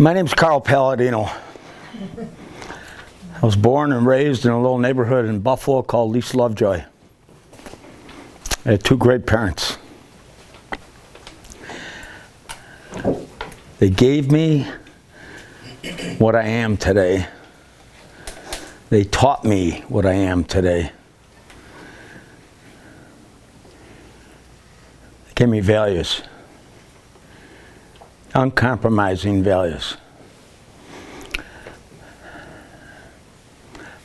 My name's Carl Paladino. I was born and raised in a little neighborhood in Buffalo called East Lovejoy. I had two great parents. They gave me what I am today. They taught me what I am today. They gave me values. Uncompromising values.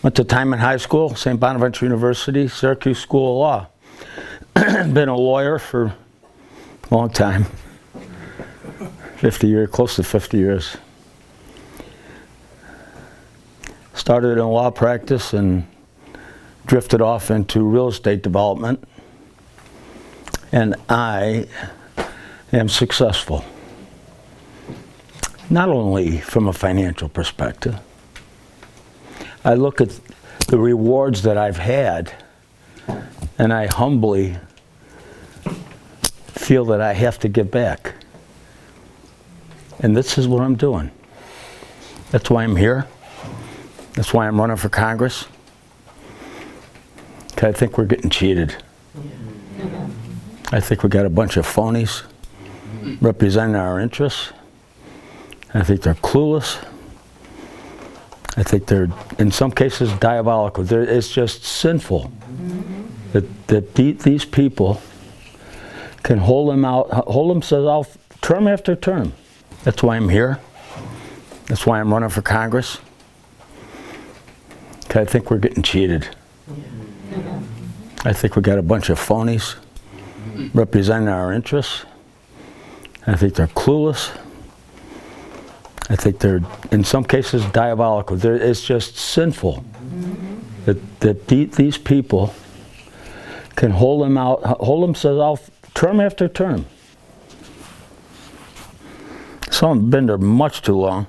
Went to time in high school, St. Bonaventure University, Syracuse School of Law. Been a lawyer for a long time. 50 years, close to 50 years. Started in law practice and drifted off into real estate development. And I am successful. Not only from a financial perspective. I look at the rewards that I've had and I humbly feel that I have to give back. And this is what I'm doing. That's why I'm here. That's why I'm running for Congress. I think we're getting cheated. I think we got a bunch of phonies representing our interests. I think they're clueless. I think they're, in some cases, diabolical. It's just sinful that these people can hold themselves out term after term. That's why I'm here. That's why I'm running for Congress. I think we're getting cheated. I think we got a bunch of phonies representing our interests. I think they're clueless. I think they're, in some cases, diabolical. It's just sinful that these people can hold themselves out term after term. Some have been there much too long.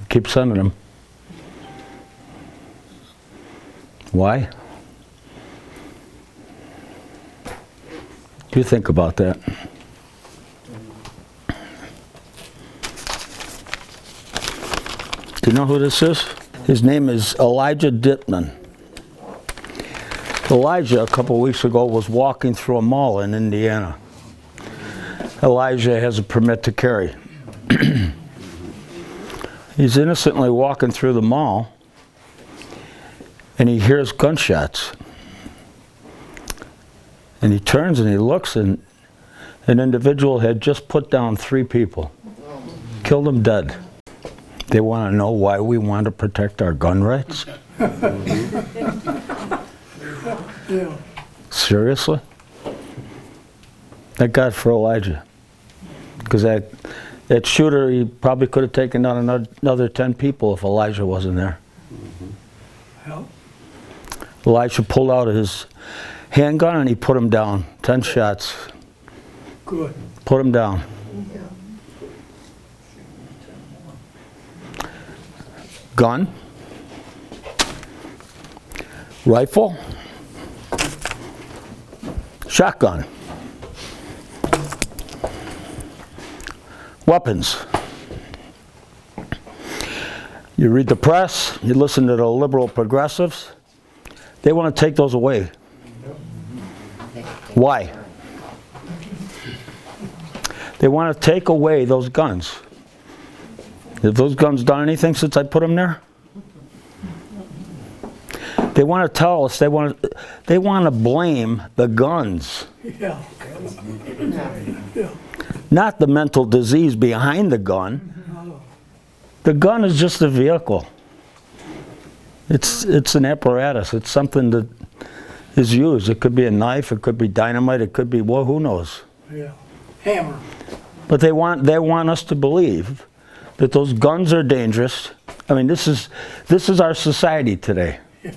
Keep sending them. Why? You think about that. Do you know who this is? His name is Elijah Dittman. Elijah, a couple of weeks ago, was walking through a mall in Indiana. Elijah has a permit to carry. He's innocently walking through the mall, and he hears gunshots. And he turns and he looks, and an individual had just put down 3 people, killed them dead. They want to know why we want to protect our gun rights? Seriously? Thank God for Elijah. Because that shooter, he probably could have taken down another 10 people if Elijah wasn't there. Elijah pulled out his handgun and he put him down. 10 shots. Good. Put him down. Gun, rifle, shotgun, weapons. You read the press, you listen to the liberal progressives, they want to take those away. Why? They want to take away those guns. Have those guns done anything since I put them there? They want to tell us, they want to blame the guns. Yeah. Not the mental disease behind the gun. The gun is just a vehicle. It's an apparatus. It's something that is used. It could be a knife, it could be dynamite, it could be, well, who knows? Yeah. Hammer. But they want us to believe that those guns are dangerous. I mean, this is our society today. Yeah.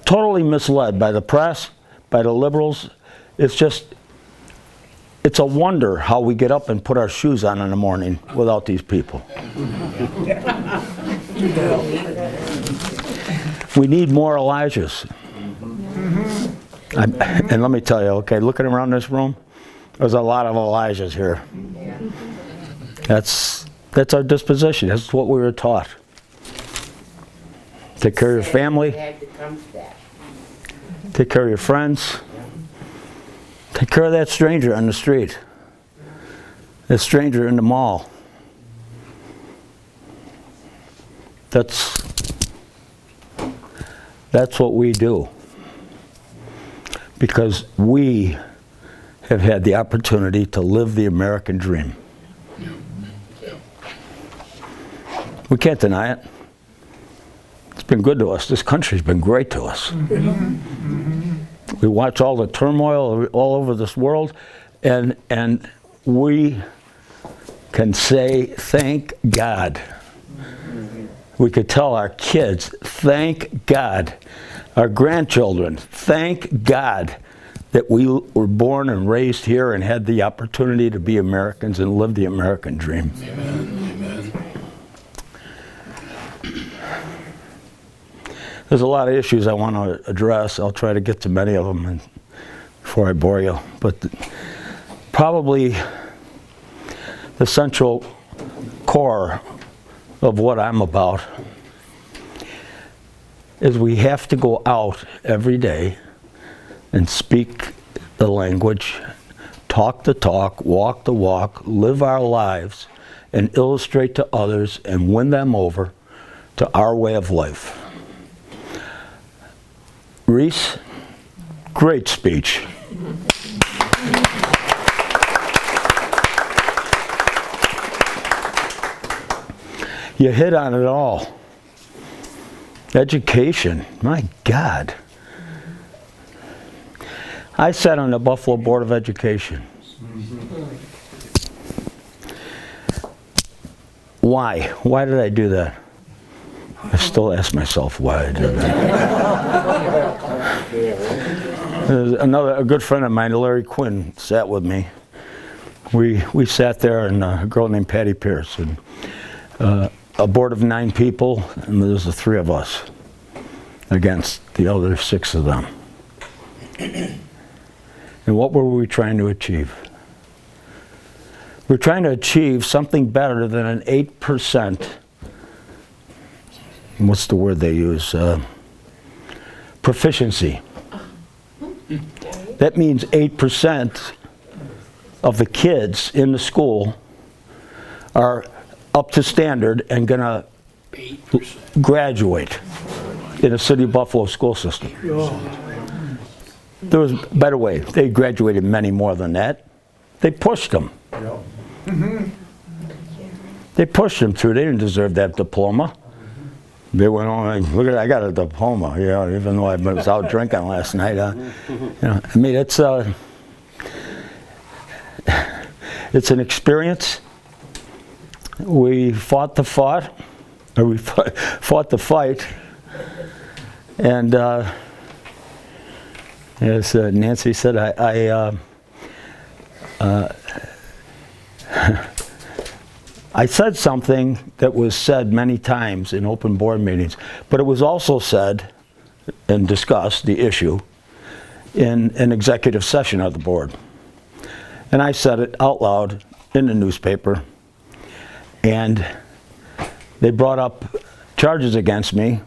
Totally misled by the press, by the liberals. It's a wonder how we get up and put our shoes on in the morning without these people. We need more Elijahs. And let me tell you, okay, looking around this room, There's a lot of Elijahs here. That's our disposition. That's what we were taught. Take care of your family. Take care of your friends. Take care of that stranger on the street. That stranger in the mall. That's what we do. Because we have had the opportunity to live the American dream. We can't deny it. It's been good to us. This country's been great to us. We watch all the turmoil all over this world, and we can say, thank God. We could tell our kids, thank God. Our grandchildren, thank God that we were born and raised here and had the opportunity to be Americans and live the American dream. Amen. There's a lot of issues I want to address. I'll try to get to many of them before I bore you. But probably the central core of what I'm about is we have to go out every day and speak the language, talk the talk, walk the walk, live our lives, and illustrate to others and win them over to our way of life. Reese, great speech. You hit on it all. Education, my God. I sat on the Buffalo Board of Education. Why? Why did I do that? I still ask myself why I did that. There's a good friend of mine, Larry Quinn, sat with me. We sat there, and a girl named Patty Pierce, and a board of 9 people, and there's the 3 of us against the other 6 of them. And what were we trying to achieve? We're trying to achieve something better than an 8%, what's the word they use? Proficiency. That means 8% of the kids in the school are up to standard and going to graduate in a City of Buffalo school system. There was, by the way, they graduated many more than that. They pushed them. They pushed them through. They didn't deserve that diploma. They went on, like, look at, I got a diploma, you know, even though I was out drinking last night. You know, I mean, it's an experience. We fought the fight, and as Nancy said, I said something that was said many times in open board meetings, but it was also said and discussed, the issue, in an executive session of the board. And I said it out loud in the newspaper, and they brought up charges against me,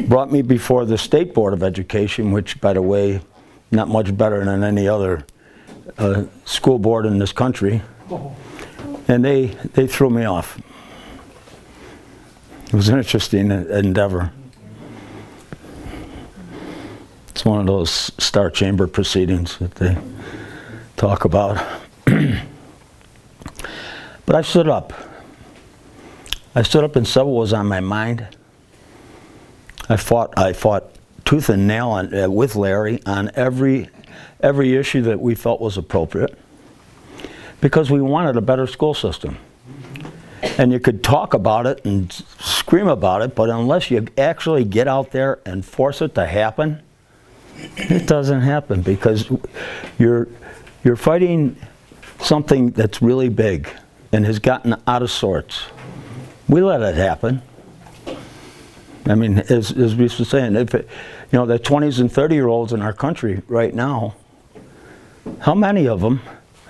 brought me before the State Board of Education, which, by the way, not much better than any other school board in this country. And they threw me off. It was an interesting endeavor. It's one of those Star Chamber proceedings that they talk about. But I stood up. I stood up and said what was on my mind. I fought tooth and nail with Larry on every issue that we felt was appropriate, because we wanted a better school system. And you could talk about it and scream about it, but unless you actually get out there and force it to happen, it doesn't happen, because you're fighting something that's really big and has gotten out of sorts. We let it happen. I mean, as we were saying, the 20s and 30-year-olds in our country right now, how many of them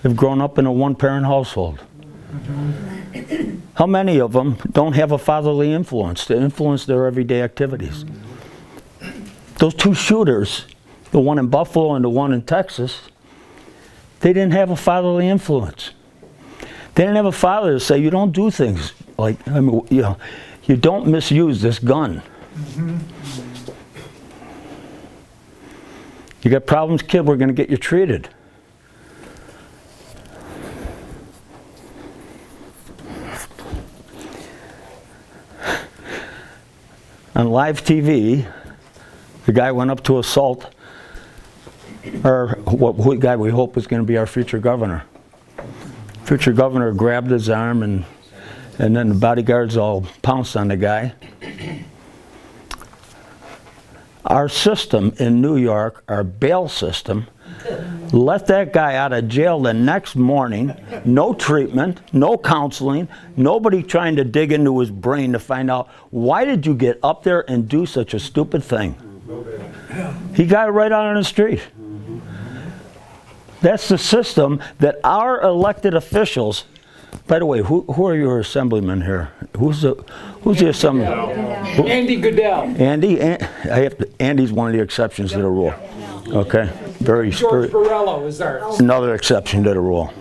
have grown up in a one-parent household. How many of them don't have a fatherly influence to influence their everyday activities? Those two shooters, the one in Buffalo and the one in Texas, they didn't have a fatherly influence. They didn't have a father to say, you don't do things like, you don't misuse this gun. You got problems, kid, we're going to get you treated. On live TV, the guy went up to assault what guy we hope is going to be our future governor. Future governor grabbed his arm and then the bodyguards all pounced on the guy. Our system in New York, our bail system, let that guy out of jail the next morning, no treatment, no counseling, nobody trying to dig into his brain to find out, why did you get up there and do such a stupid thing? He got it right out on the street. That's the system that our elected officials, by the way, who are your assemblymen here? Who's the assemblyman? Andy Goodell. Andy's one of the exceptions to the rule. Okay, George Borrello is ours. Another exception to the rule.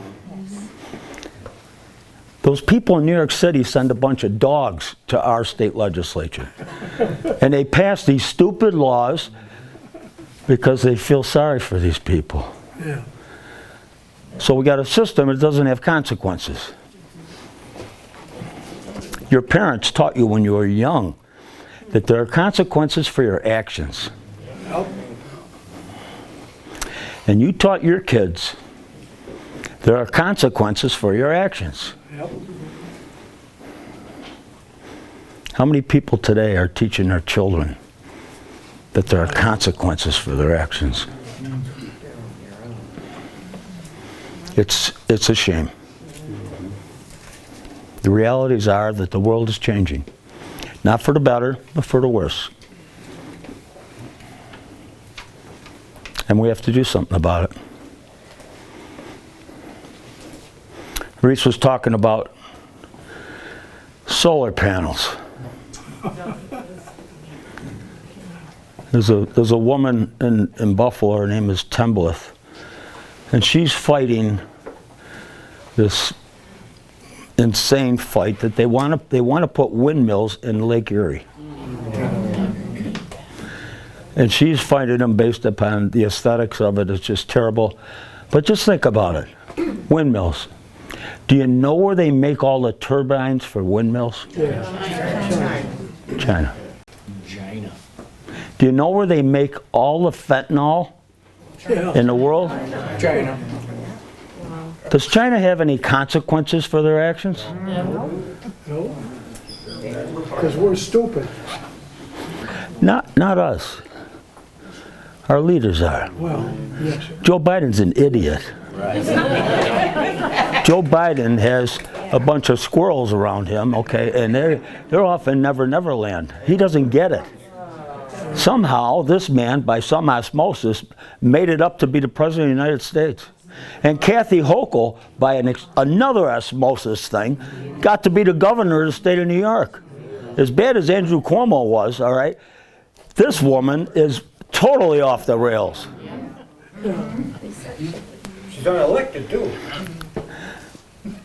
Those people in New York City send a bunch of dogs to our state legislature. And they pass these stupid laws because they feel sorry for these people. Yeah. So we got a system that doesn't have consequences. Your parents taught you when you were young that there are consequences for your actions. Yep. And you taught your kids there are consequences for your actions. Yep. How many people today are teaching their children that there are consequences for their actions? It's a shame. The realities are that the world is changing. Not for the better, but for the worse. And we have to do something about it. Reese was talking about solar panels. There's a woman in Buffalo, her name is Tembleth, and she's fighting this insane fight that they want to put windmills in Lake Erie. And she's fighting them based upon the aesthetics of it. It's just terrible. But just think about it. Windmills. Do you know where they make all the turbines for windmills? Yeah. China. Do you know where they make all the fentanyl in the world? China. Does China have any consequences for their actions? No. Because we're stupid. Not us. Our leaders are. Well, yes. Joe Biden's an idiot. Joe Biden has a bunch of squirrels around him, okay, and they're off in Never Never Land. He doesn't get it. Somehow, this man, by some osmosis, made it up to be the President of the United States. And Kathy Hochul, by another osmosis thing, got to be the governor of the state of New York. As bad as Andrew Cuomo was, all right, this woman is totally off the rails. She's unelected, too.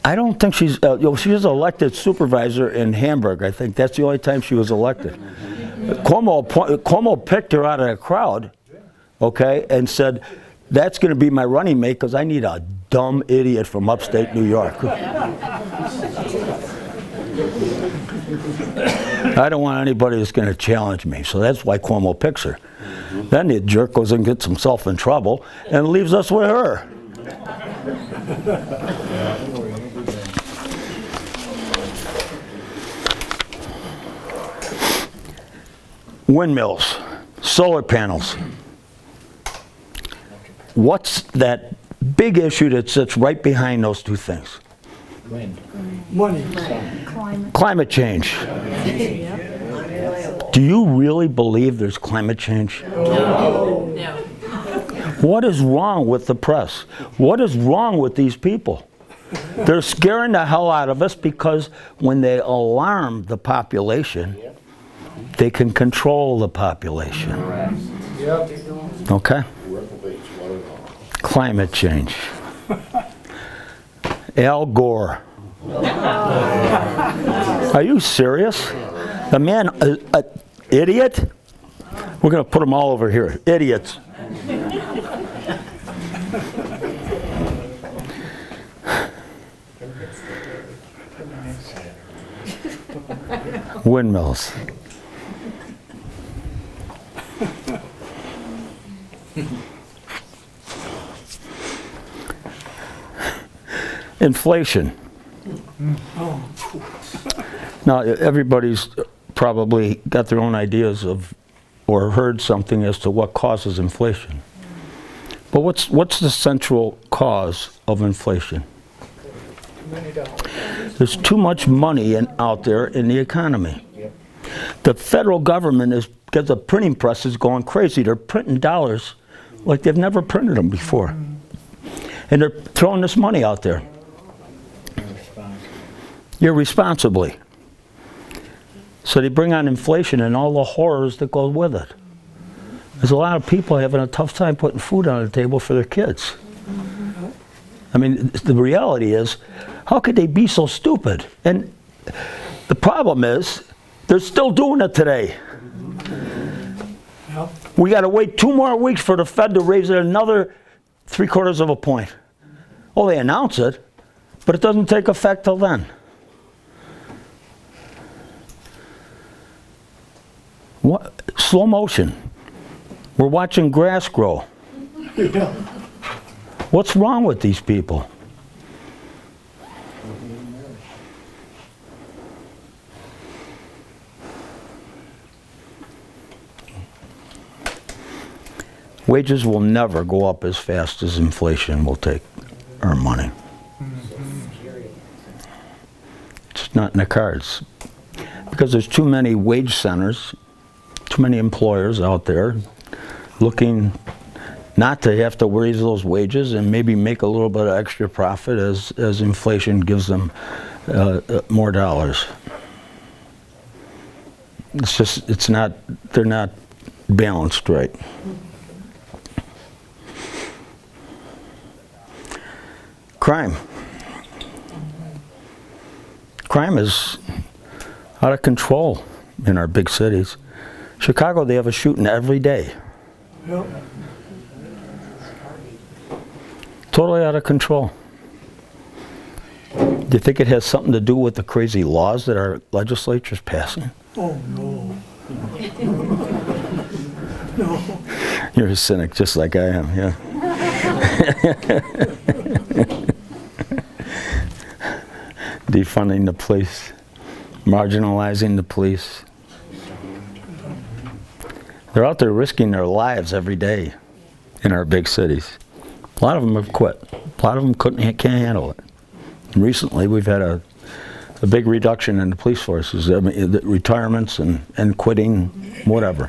I don't think she was elected supervisor in Hamburg. I think that's the only time she was elected. Cuomo picked her out of the crowd, okay, and said, that's going to be my running mate because I need a dumb idiot from upstate New York. I don't want anybody that's going to challenge me, so that's why Cuomo picks her. Then the jerk goes and gets himself in trouble and leaves us with her. Windmills, solar panels. What's that big issue that sits right behind those two things? Money. Climate change. Do you really believe there's climate change? No. What is wrong with the press? What is wrong with these people? They're scaring the hell out of us because when they alarm the population, they can control the population. Okay? Climate change. Al Gore. Are you serious? The man, idiot? We're going to put them all over here. Idiots. Windmills. Inflation. Now, everybody's probably got their own ideas of, or heard something as to what causes inflation. But what's the central cause of inflation? There's too much money out there in the economy. The federal government is, because the printing press is going crazy. They're printing dollars like they've never printed them before. And they're throwing this money out there. Irresponsibly. So they bring on inflation and all the horrors that go with it. There's a lot of people having a tough time putting food on the table for their kids. I mean, the reality is, how could they be so stupid? And the problem is, they're still doing it today. We got to wait 2 more weeks for the Fed to raise it another 3/4 of a point. Oh, they announce it, but it doesn't take effect till then. What? Slow motion. We're watching grass grow. What's wrong with these people? Wages will never go up as fast as inflation will take our money. It's not in the cards. Because there's too many wage centers, too many employers out there looking not to have to raise those wages and maybe make a little bit of extra profit as inflation gives them more dollars. They're not balanced right. Crime. Crime is out of control in our big cities. Chicago, they have a shooting every day. Yep. Totally out of control. Do you think it has something to do with the crazy laws that our legislature's passing? Oh, no. No. You're a cynic, just like I am, yeah. Defunding the police, marginalizing the police. They're out there risking their lives every day in our big cities. A lot of them have quit. A lot of them can't handle it. And recently, we've had a big reduction in the police forces, retirements and quitting, whatever.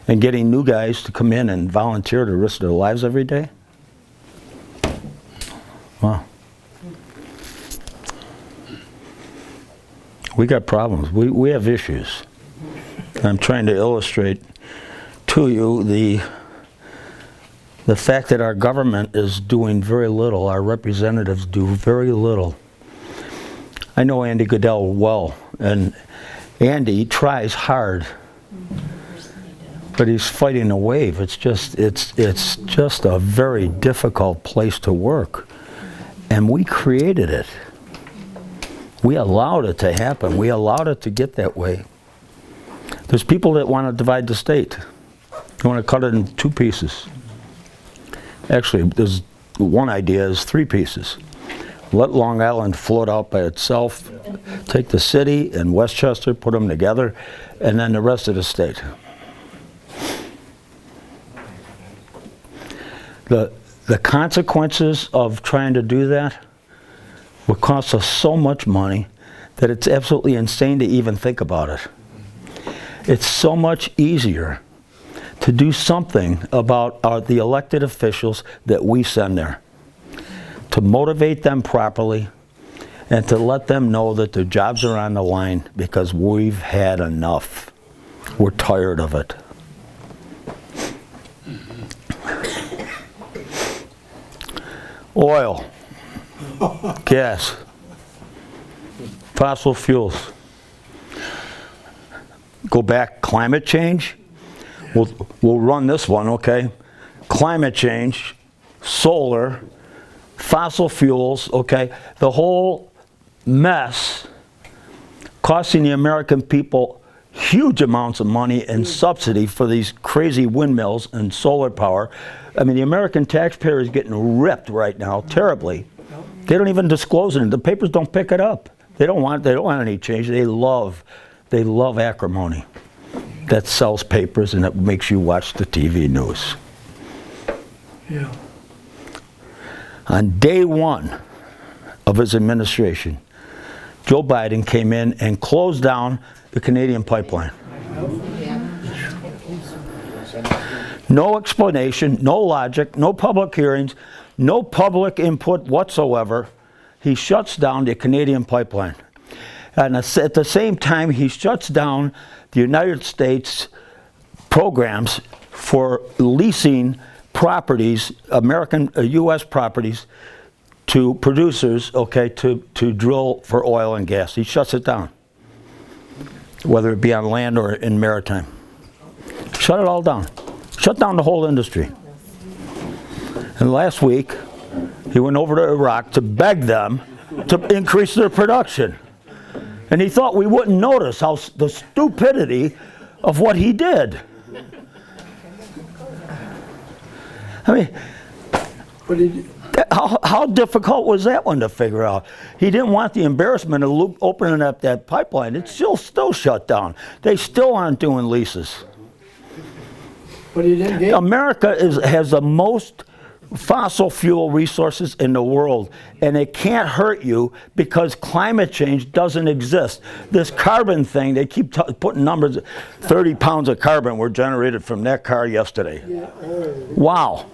And getting new guys to come in and volunteer to risk their lives every day. Wow. We got problems. We have issues. I'm trying to illustrate to you the fact that our government is doing very little. Our representatives do very little. I know Andy Goodell well, and Andy tries hard, but he's fighting a wave. It's just a very difficult place to work, and we created it. We allowed it to happen. We allowed it to get that way. There's people that want to divide the state. They want to cut it in 2 pieces. Actually, there's one idea is 3 pieces. Let Long Island float out by itself, take the city and Westchester, put them together, and then the rest of the state. The consequences of trying to do that would cost us so much money that it's absolutely insane to even think about it. It's so much easier to do something about the elected officials that we send there, to motivate them properly, and to let them know that their jobs are on the line because we've had enough. We're tired of it. Oil, gas, fossil fuels. Go back, climate change. We'll run this one, okay? Climate change, solar, fossil fuels, okay? The whole mess costing the American people huge amounts of money and subsidy for these crazy windmills and solar power. I mean, the American taxpayer is getting ripped right now, terribly. They don't even disclose it. The papers don't pick it up. They don't want any change. They love acrimony. That sells papers and it makes you watch the TV news. Yeah. On day one of his administration, Joe Biden came in and closed down the Canadian pipeline. No explanation, no logic, no public hearings, no public input whatsoever. He shuts down the Canadian pipeline. And at the same time, he shuts down the United States programs for leasing properties, U.S. properties, to producers, okay, to drill for oil and gas. He shuts it down, whether it be on land or in maritime. Shut it all down. Shut down the whole industry. And last week, he went over to Iraq to beg them to increase their production. And he thought we wouldn't notice the stupidity of what he did. I mean, how difficult was that one to figure out? He didn't want the embarrassment of opening up that pipeline. It's still shut down. They still aren't doing leases. But he didn't get America has the most fossil fuel resources in the world, and it can't hurt you because climate change doesn't exist. This carbon thing, they keep putting numbers, 30 pounds of carbon were generated from that car yesterday. Yeah. Oh. Wow.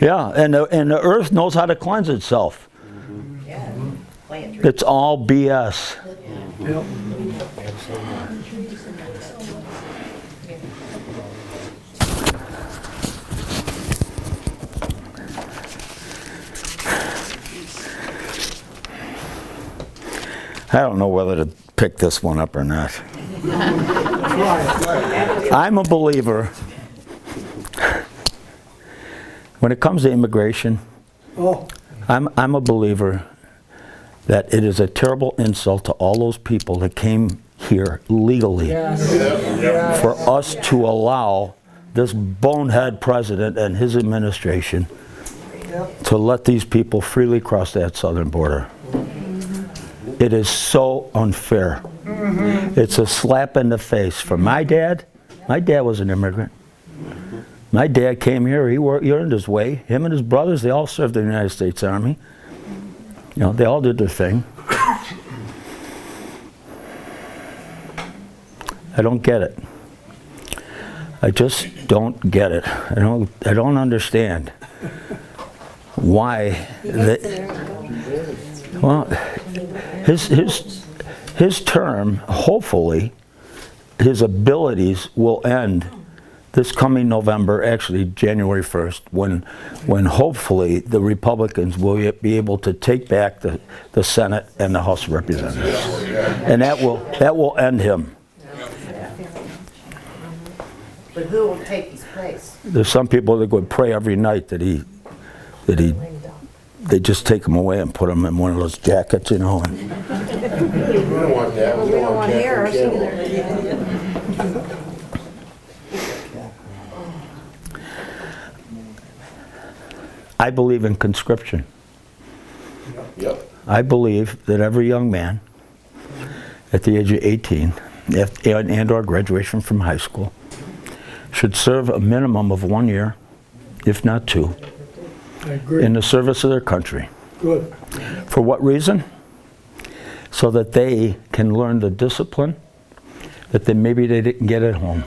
Yeah, and the earth knows how to cleanse itself. It's all BS. Yep. I don't know whether to pick this one up or not. I'm a believer. When it comes to immigration, I'm a believer that it is a terrible insult to all those people that came here legally for us to allow this bonehead president and his administration to let these people freely cross that southern border. It is so unfair. It's a slap in the face for my dad. My dad was an immigrant. My dad came here, he earned his way. Him and his brothers, they all served in the United States Army. You know, they all did their thing. I don't get it. I just don't get it. I don't understand why well, his term, hopefully, his abilities will end this coming November, actually January 1st, when hopefully the Republicans will be able to take back the Senate and the House of Representatives. And that will end him. But who will take his place? There's some people that would pray every night that they just take him away and put him in one of those jackets, you know. And We don't want that. We don't want Harris either. I believe in conscription. Yep. I believe that every young man at the age of 18 and or graduation from high school should serve a minimum of 1 year, if not 2, I agree. in the service of their country. Good. For what reason? So that they can learn the discipline that maybe they didn't get at home.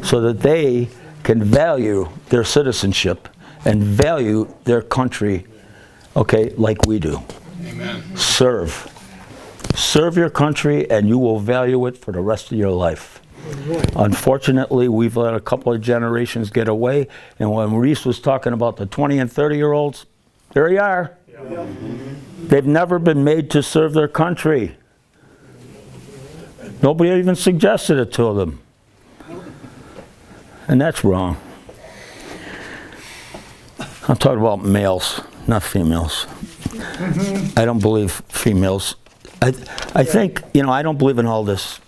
so that they can value their citizenship and value their country, okay, like we do. Amen. Serve. Serve your country and you will value it for the rest of your life. Unfortunately, we've let a couple of generations get away, and when Reese was talking about the 20 and 30-year-olds, there you are. They've never been made to serve their country. Nobody even suggested it to them. And that's wrong. I'm talking about males, not females. I don't believe females. I think, I don't believe in all this.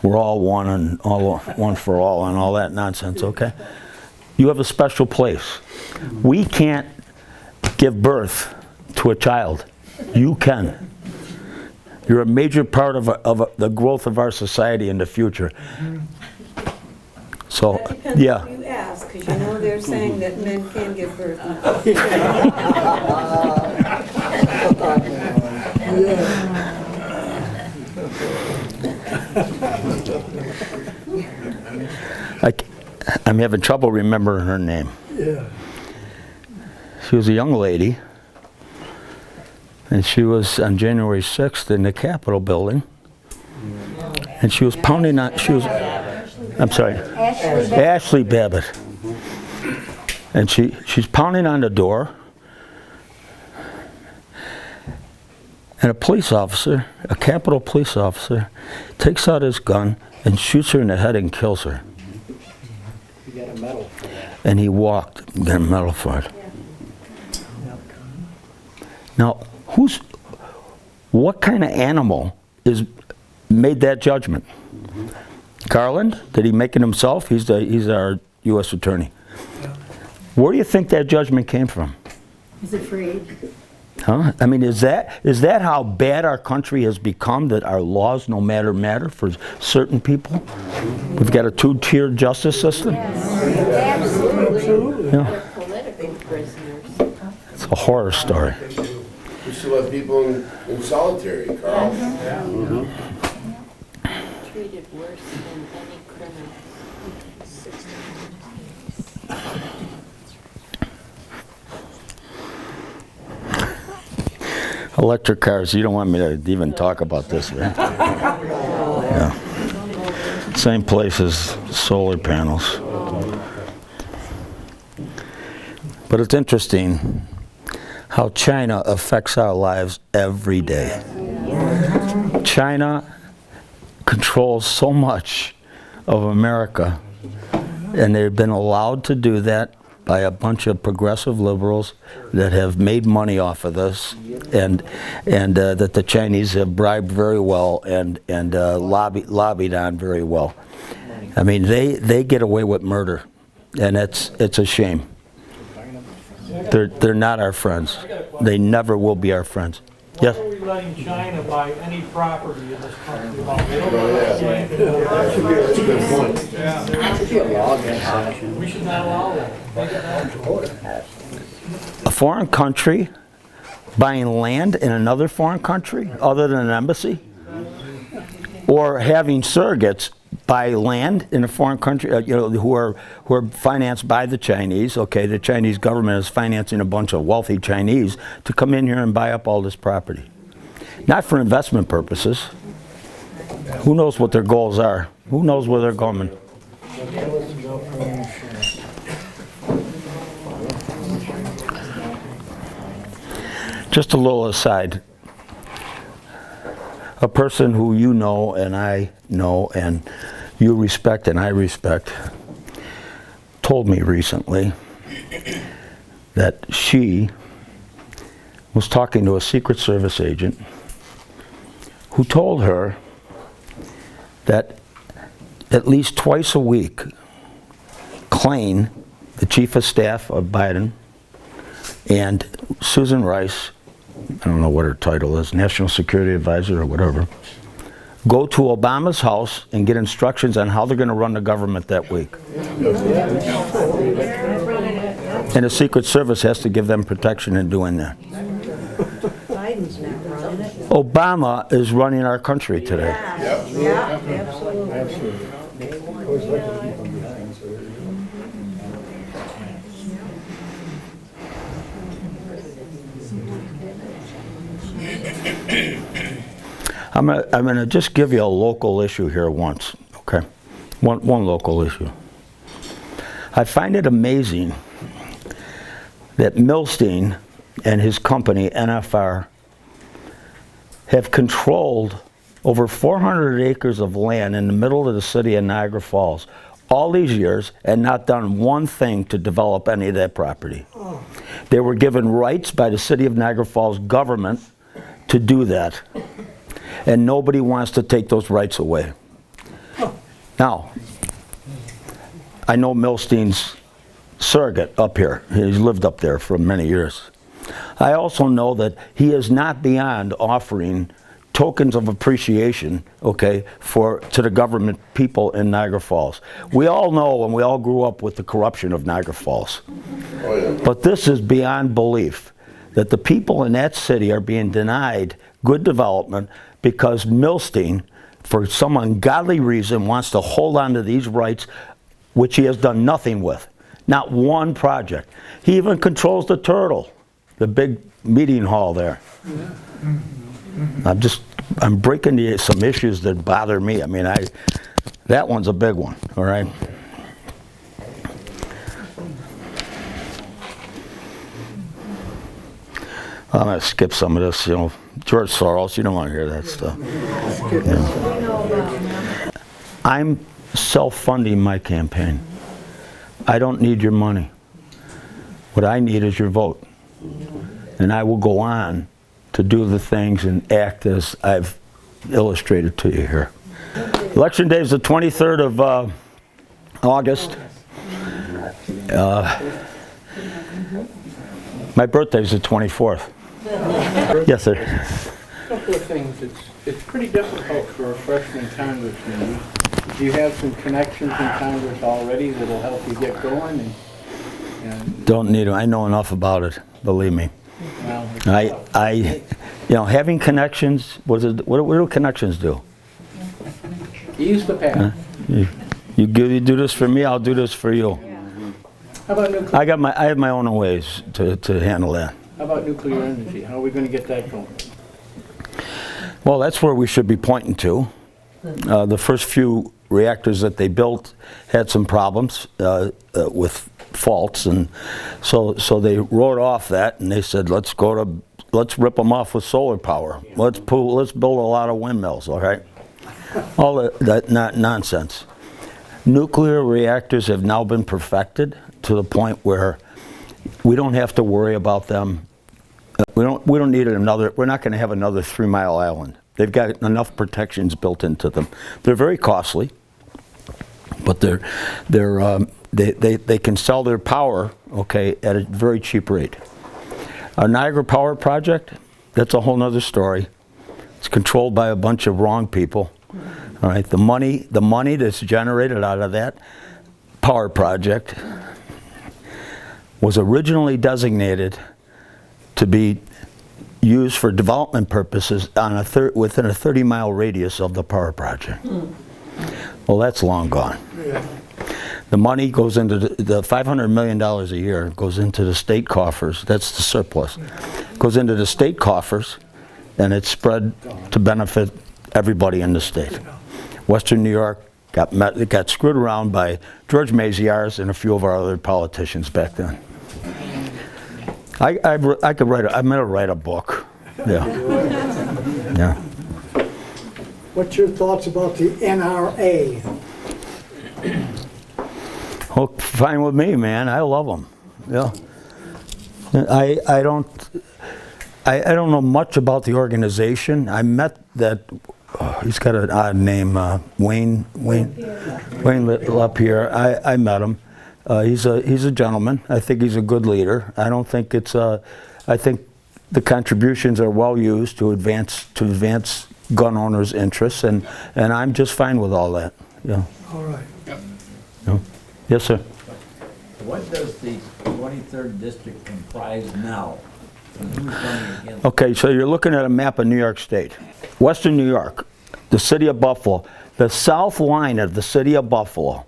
We're all one and all one for all and all that nonsense, okay? You have a special place. We can't give birth to a child. You can. You're a major part of the growth of our society in the future. So, That depends yeah. who you ask, because they're saying that men can give birth. I'm having trouble remembering her name. Yeah. She was a young lady, and she was on January 6th in the Capitol building, and she was pounding on, I'm sorry, Ashley Babbitt. And she's pounding on the door, and a police officer, a Capitol police officer, takes out his gun and shoots her in the head and kills her. You got a medal for that. And he walked, got a medal for it. Now, what kind of animal made that judgment? Garland? Did he make it himself? He's our U.S. attorney. Where do you think that judgment came from? He's afraid. Huh? I mean, is that how bad our country has become, that our laws no matter for certain people? We've got a two-tiered justice system? Absolutely. Yeah. They're political prisoners. It's a horror story. We still have people in solitary, Carl. Treated worse than any criminal. Electric cars, you don't want me to even talk about this, right? Yeah. Same place as solar panels. But it's interesting how China affects our lives every day. China controls so much of America, and they've been allowed to do that by a bunch of progressive liberals that have made money off of this, and that the Chinese have bribed very well and lobbied on very well. I mean, they get away with murder, and it's a shame. They're not our friends. They never will be our friends. Yes? Why are we letting China buy any property in this country? We should not allow that. A foreign country buying land in another foreign country other than an embassy? Or having surrogates buy land in a foreign country, who are financed by the Chinese. Okay, the Chinese government is financing a bunch of wealthy Chinese to come in here and buy up all this property. Not for investment purposes. Who knows what their goals are? Who knows where they're going? Just a little aside. A person who you know and I know and you respect and I respect told me recently that she was talking to a Secret Service agent who told her that at least twice a week, Klain, the chief of staff of Biden, and Susan Rice, I don't know what her title is, National Security Advisor or whatever, go to Obama's house and get instructions on how they're going to run the government that week. And the Secret Service has to give them protection in doing that. Biden's not running it. Obama is running our country today. Yeah, absolutely. always like to keep them behind, so. I'm gonna just give you a local issue here once, okay? One local issue. I find it amazing that Milstein and his company, NFR, have controlled over 400 acres of land in the middle of the city of Niagara Falls all these years and not done one thing to develop any of that property. They were given rights by the city of Niagara Falls government to do that. And nobody wants to take those rights away. Now, I know Milstein's surrogate up here. He's lived up there for many years. I also know that he is not beyond offering tokens of appreciation, okay, to the government people in Niagara Falls. We all know and we all grew up with the corruption of Niagara Falls. Oh, yeah. But this is beyond belief that the people in that city are being denied good development because Milstein, for some ungodly reason, wants to hold on to these rights, which he has done nothing with. Not one project. He even controls the Turtle, the big meeting hall there. I'm breaking some issues that bother me. I mean, that one's a big one, all right? I'm going to skip some of this, you know. George Soros, you don't want to hear that stuff. Yeah. I'm self-funding my campaign. I don't need your money. What I need is your vote. And I will go on to do the things and act as I've illustrated to you here. Election day is the 23rd of August. My birthday is the 24th. Yes, sir. A couple of things. It's pretty difficult for a freshman congressman. Do you have some connections in Congress already that'll help you get going? And Don't need them. I know enough about it. Believe me. well, Having connections. What do connections do? ease the path. You do this for me. I'll do this for you. How about nuclear? I have my own ways to handle that. How about nuclear energy? How are we going to get that going? Well, that's where we should be pointing to. The first few reactors that they built had some problems with faults, and so they wrote off that, and they said, let's rip them off with solar power. Let's build a lot of windmills. All right, all that nonsense. Nuclear reactors have now been perfected to the point where we don't have to worry about them. We don't need another. We're not going to have another 3 Mile Island. They've got enough protections built into them. They're very costly, but they can sell their power, okay, at a very cheap rate. Our Niagara Power Project, that's a whole other story. It's controlled by a bunch of wrong people. All right, the money that's generated out of that power project was originally designated to be used for development purposes on within a 30-mile radius of the power project. Well, that's long gone. The money goes into the $500 million a year goes into the state coffers. That's the surplus. Goes into the state coffers, and it's spread to benefit everybody in the state. Western New York got screwed around by George Maziarz and a few of our other politicians back then. I could write. I'm going to write a book. Yeah. Yeah. What's your thoughts about the NRA? Oh, fine with me, man. I love them. Yeah. I don't know much about the organization. I met that. He's got an odd name. Wayne LaPierre. I met him. He's a gentleman. I think he's a good leader. I don't think it's I think the contributions are well used to advance gun owners' interests, and I'm just fine with all that. Yeah. All right. Yeah. Yes, sir. What does the 23rd district comprise now? And who's running against? Okay, so you're looking at a map of New York State. Western New York, the city of Buffalo, the south line of the city of Buffalo,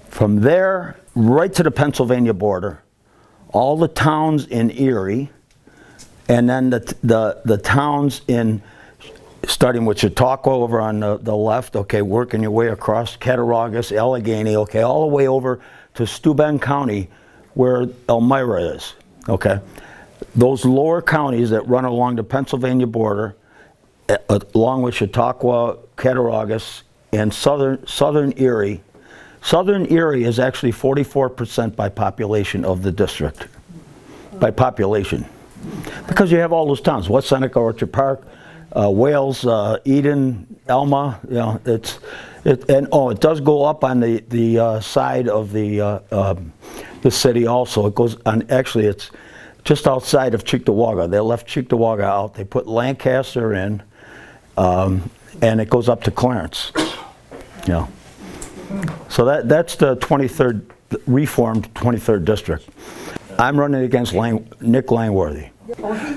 from there right to the Pennsylvania border, all the towns in Erie, and then the towns in, starting with Chautauqua over on the left, okay, working your way across Cattaraugus, Allegheny, okay, all the way over to Steuben County, where Elmira is, okay? Those lower counties that run along the Pennsylvania border, along with Chautauqua, Cattaraugus, and southern Erie. Southern Erie is actually 44% by population of the district, by population. Because you have all those towns, West Seneca, Orchard Park, Wales, Eden, Elma, you know, it does go up on the side of the city also. It goes on, actually it's just outside of Cheektowaga. They left Cheektowaga out, they put Lancaster in, and it goes up to Clarence. Yeah. So that's the 23rd, reformed 23rd district. I'm running against Nick Langworthy.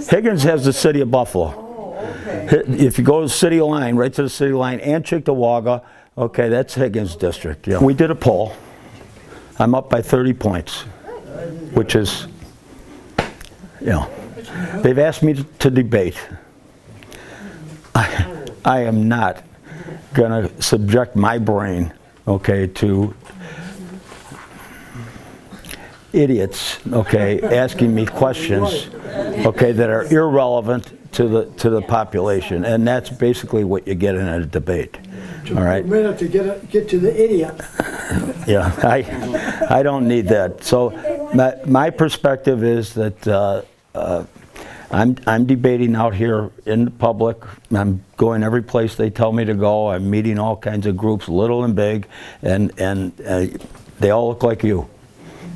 Higgins has the city of Buffalo. If you go to the city line, right to the city line and Cheektowaga, okay, that's Higgins district. Yeah. We did a poll. I'm up by 30 points, which is, you know, they've asked me to debate. I am not going to subject my brain, okay, to idiots, okay, asking me questions, okay, that are irrelevant to the population, and that's basically what you get in a debate. All right. A minute to get to the idiot. Yeah, I don't need that. So my perspective is that I'm debating out here in the public. I'm going every place they tell me to go. I'm meeting all kinds of groups, little and big, and they all look like you.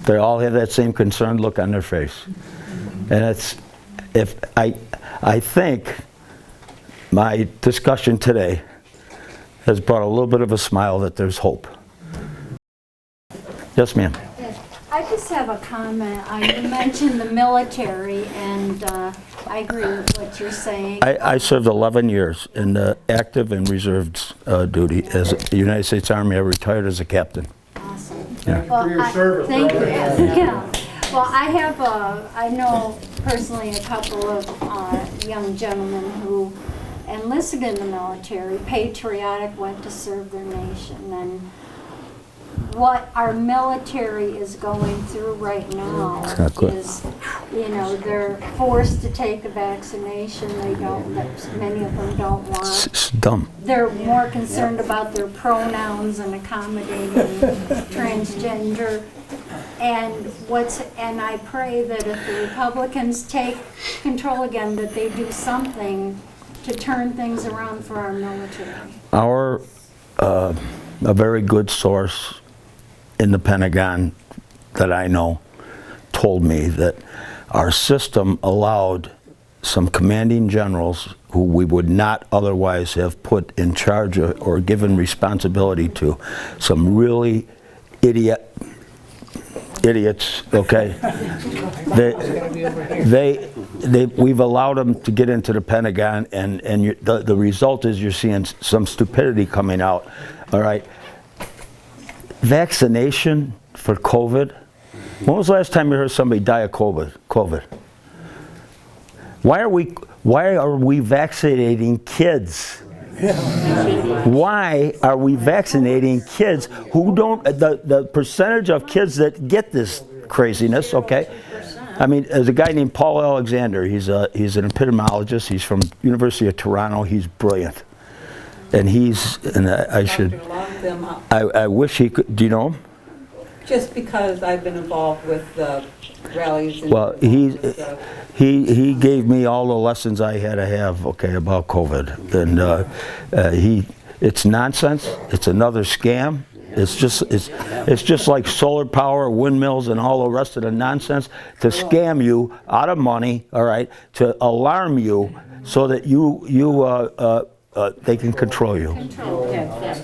They all have that same concerned look on their face. And I think my discussion today has brought a little bit of a smile that there's hope. Yes, ma'am. Yes. I just have a comment. You mentioned the military, and I agree with what you're saying. I served 11 years in the active and reserved duty as a United States Army. I retired as a captain. Awesome. Yeah. Well, For your service, thank you. brother. Yeah. Well, I know personally a couple of young gentlemen who enlisted in the military, patriotic, went to serve their nation, and what our military is going through right now is, you know, they're forced to take a vaccination. They don't, many of them don't want. It's dumb. They're more concerned about their pronouns and accommodating transgender. And I pray that if the Republicans take control again, that they do something to turn things around for our military. A very good source in the Pentagon that I know told me that our system allowed some commanding generals who we would not otherwise have put in charge of or given responsibility to, some really idiots, okay? We've allowed them to get into the Pentagon, and the result is you're seeing some stupidity coming out, all right? Vaccination for COVID. When was the last time you heard somebody die of COVID? Why are we vaccinating kids? Why are we vaccinating kids who don't, the percentage of kids that get this craziness, okay? I mean, there's a guy named Paul Alexander. He's an epidemiologist. He's from University of Toronto. He's brilliant. And I wish he could, do you know him? Just because I've been involved with the rallies. And well, he gave me all the lessons I had to have, okay, about COVID. And it's nonsense. It's another scam. It's just like solar power, windmills, and all the rest of the nonsense to scam you out of money, all right, to alarm you so that they can control you.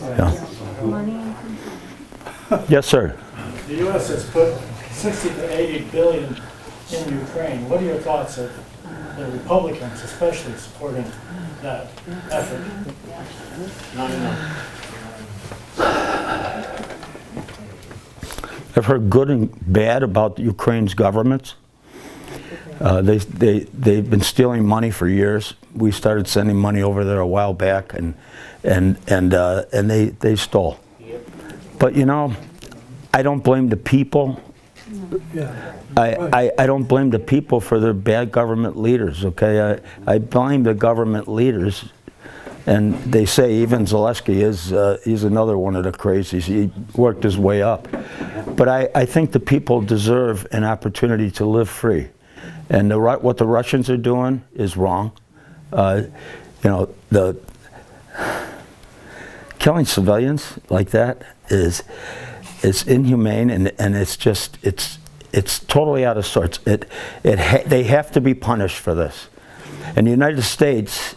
Yeah. Yes, sir. The U.S. has put 60 to 80 billion in Ukraine. What are your thoughts of the Republicans especially supporting that effort. Not enough. I've heard good and bad about Ukraine's governments. They've been stealing money for years. We started sending money over there a while back, and they stole. But you know, I don't blame the people. I don't blame the people for their bad government leaders. Okay, I blame the government leaders. And they say even Zelensky he's another one of the crazies. He worked his way up. But I think the people deserve an opportunity to live free. And what the Russians are doing is wrong. You know, the killing civilians like that is inhumane, and it's just it's totally out of sorts. They have to be punished for this. And the United States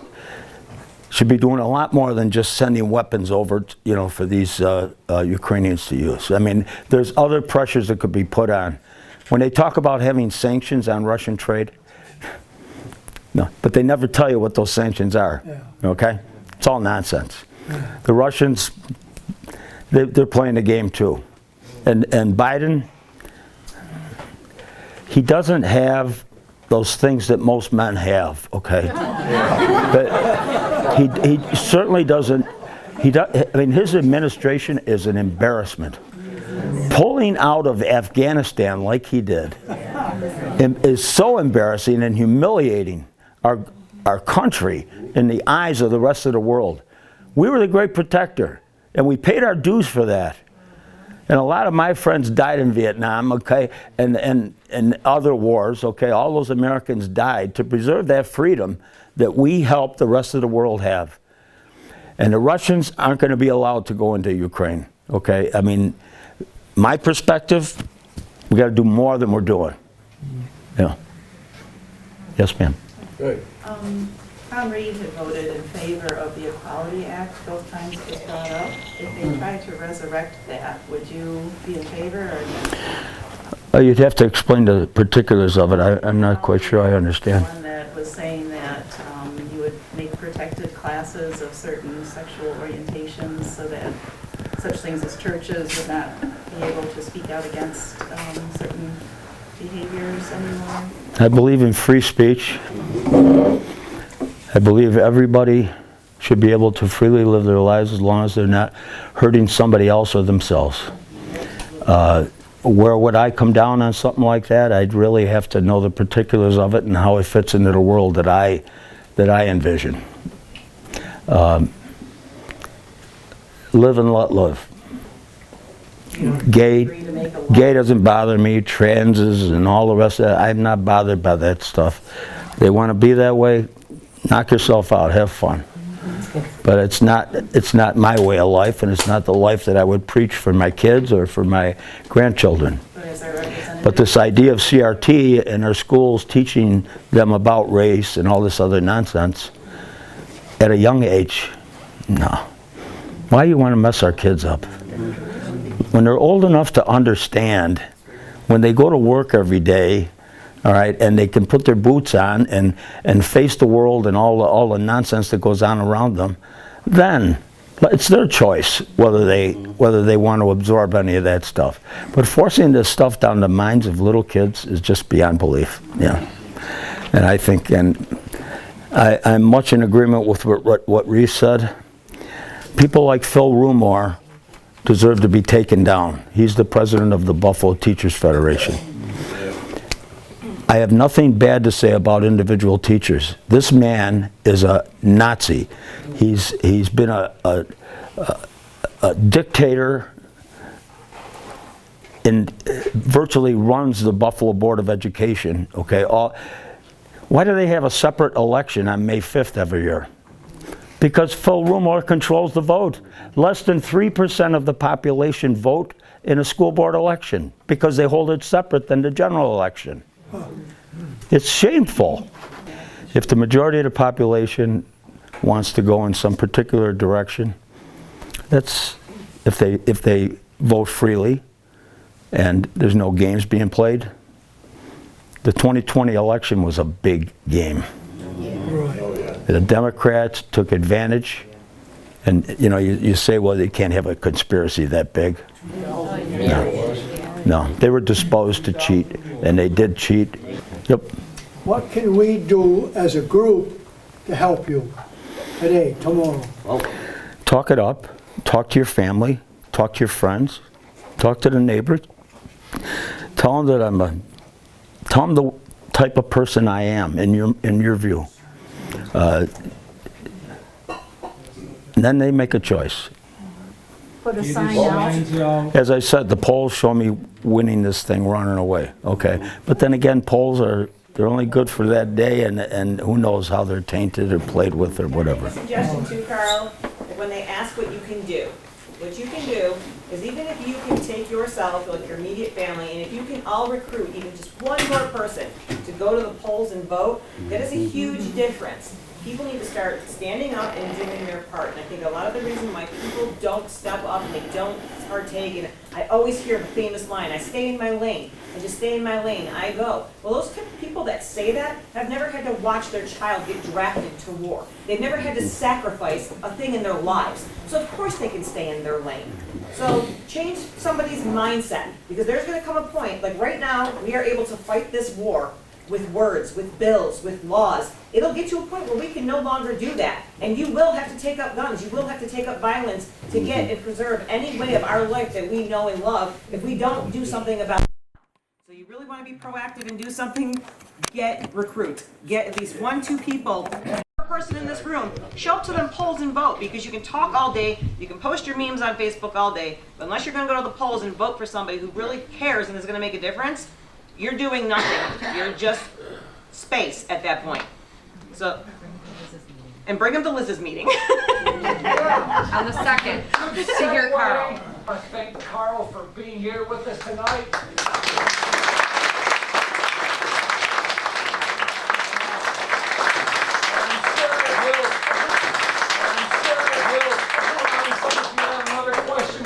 should be doing a lot more than just sending weapons over, you know, for these Ukrainians to use. I mean, there's other pressures that could be put on. When they talk about having sanctions on Russian trade, no, but they never tell you what those sanctions are. Okay, it's all nonsense. The Russians, they're playing the game too, and Biden, he doesn't have those things that most men have. Okay, but he certainly doesn't. I mean, his administration is an embarrassment. Pulling out of Afghanistan like he did is so embarrassing and humiliating our country in the eyes of the rest of the world. We were the great protector, and we paid our dues for that. And a lot of my friends died in Vietnam, okay, and other wars, okay. All those Americans died to preserve that freedom that we helped the rest of the world have. And the Russians aren't going to be allowed to go into Ukraine, okay. I mean, my perspective, we got to do more than we're doing. Yeah. Yes, ma'am. Good. Tom Reed had voted in favor of the Equality Act both times it was brought up. If they tried to resurrect that, would you be in favor or against? You'd have to explain the particulars of it. I'm not quite sure I understand. One that was saying that you would make protected classes of certain sexual orientations so that such things as churches would not be able to speak out against certain behaviors anymore. I believe in free speech. I believe everybody should be able to freely live their lives as long as they're not hurting somebody else or themselves. Where would I come down on something like that? I'd really have to know the particulars of it and how it fits into the world that I envision. Live and let live. Gay doesn't bother me. Transes and all the rest of that, I'm not bothered by that stuff. They want to be that way, knock yourself out, have fun. But it's not my way of life, and it's not the life that I would preach for my kids or for my grandchildren. But this idea of CRT in our schools, teaching them about race and all this other nonsense at a young age, no. Why do you want to mess our kids up? When they're old enough to understand, when they go to work every day, all right, and they can put their boots on and face the world and all the nonsense that goes on around them, then it's their choice whether they want to absorb any of that stuff. But forcing this stuff down the minds of little kids is just beyond belief. Yeah, and I think, and I'm much in agreement with what Reese said. People like Phil Rumore deserve to be taken down. He's the president of the Buffalo Teachers Federation. I have nothing bad to say about individual teachers. This man is a Nazi. He's been a dictator and virtually runs the Buffalo Board of Education. Okay, why do they have a separate election on May 5th every year? Because Phil Rumore controls the vote. Less than 3% of the population vote in a school board election because they hold it separate than the general election. It's shameful. If the majority of the population wants to go in some particular direction, that's if they vote freely and there's no games being played, The 2020 election was a big game. The Democrats took advantage, and you know, you say, well, they can't have a conspiracy that big. No, they were disposed to cheat, and they did cheat. Yep. What can we do as a group to help you today, tomorrow? Talk it up. Talk to your family. Talk to your friends. Talk to the neighbors. Tell them tell them the type of person I am in your view. And then they make a choice. Put a sign out. As I said, the polls show me winning this thing, running away. Okay, but then again, polls they're only good for that day, and who knows how they're tainted or played with or whatever. Suggestion too, Carl, when they ask what you can do. What you can do is, even if you can take yourself, like your immediate family, and if you can all recruit even just one more person to go to the polls and vote, that is a huge difference. People need to start standing up and doing their part. And I think a lot of the reason why people don't step up and they don't partake, and I always hear the famous line, I stay in my lane. I just stay in my lane, I go. Well, those people that say that have never had to watch their child get drafted to war. They've never had to sacrifice a thing in their lives. So of course they can stay in their lane. So change somebody's mindset, because there's gonna come a point, like right now, we are able to fight this war with words, with bills, with laws. It'll get to a point where we can no longer do that. And you will have to take up guns, you will have to take up violence to get and preserve any way of our life that we know and love if we don't do something about it. So you really want to be proactive and do something, recruit. Get at least 1-2 people, person in this room, show up to them polls and vote, because you can talk all day, you can post your memes on Facebook all day, but unless you're going to go to the polls and vote for somebody who really cares and is going to make a difference, you're doing nothing. You're just space at that point. So, and bring them to Liz's meeting. On the second, see your Carl. I thank Carl for being here with us tonight.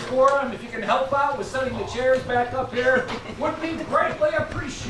For him, if you can help out with setting the chairs back up here, would be greatly appreciated.